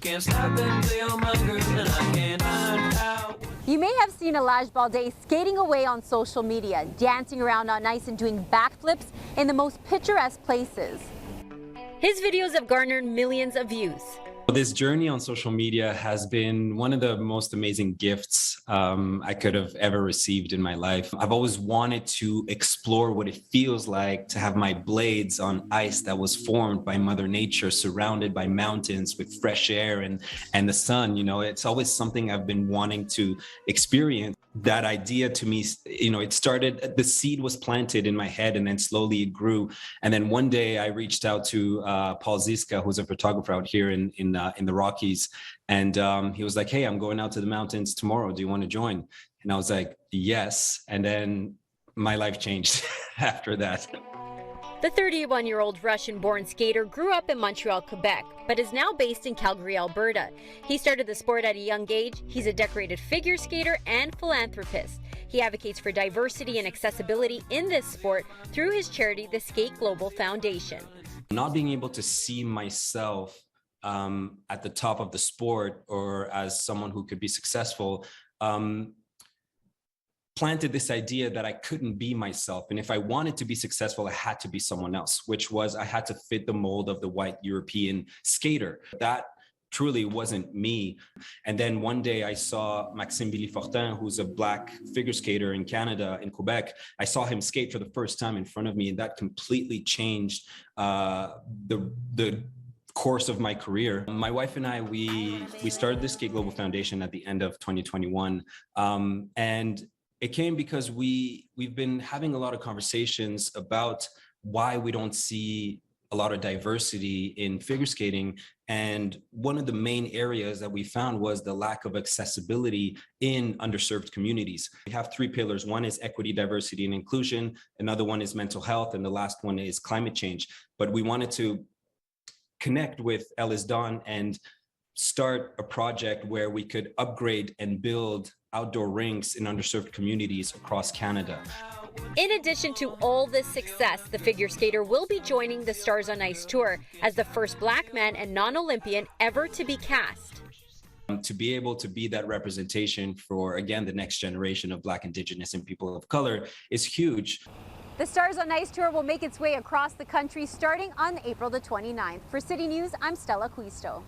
Can't stop until I'm hungry and I can't find out. You may have seen Elijah Balde skating away on social media, dancing around on ice and doing backflips in the most picturesque places. His videos have garnered millions of views. This journey on social media has been one of the most amazing gifts I could have ever received in my life. I've always wanted to explore what it feels like to have my blades on ice that was formed by Mother Nature, surrounded by mountains with fresh air and the sun. You know, it's always something I've been wanting to experience. That idea to me, you know, it started, the seed was planted in my head and then slowly it grew. And then one day I reached out to Paul Ziska, who's a photographer out here in the Rockies. And he was like, hey, I'm going out to the mountains tomorrow. Do you want to join? And I was like, yes. And then my life changed after that. The 31-year-old Russian-born skater grew up in Montreal, Quebec, but is now based in Calgary, Alberta. He started the sport at a young age. He's a decorated figure skater and philanthropist. He advocates for diversity and accessibility in this sport through his charity, the Skate Global Foundation. Not being able to see myself at the top of the sport or as someone who could be successful planted this idea that I couldn't be myself. And if I wanted to be successful, I had to be someone else, which was I had to fit the mold of the white European skater. That truly wasn't me. And then one day I saw Maxime Billy-Fortin, who's a Black figure skater in Canada, in Quebec. I saw him skate for the first time in front of me, and that completely changed the course of my career. My wife and I, we started the Skate Global Foundation at the end of 2021. And it came because we've been having a lot of conversations about why we don't see a lot of diversity in figure skating. And one of the main areas that we found was the lack of accessibility in underserved communities. We have three pillars. One is equity, diversity, and inclusion. Another one is mental health. And the last one is climate change. But we wanted to connect with Ellis Don and start a project where we could upgrade and build outdoor rinks in underserved communities across Canada. In addition to all this success, the figure skater will be joining the Stars on Ice tour as the first Black man and non-Olympian ever to be cast. To be able to be that representation for, again, the next generation of Black, Indigenous, and people of color is huge. The Stars on Ice tour will make its way across the country starting on April the 29th. For City News, I'm Stella Quisto.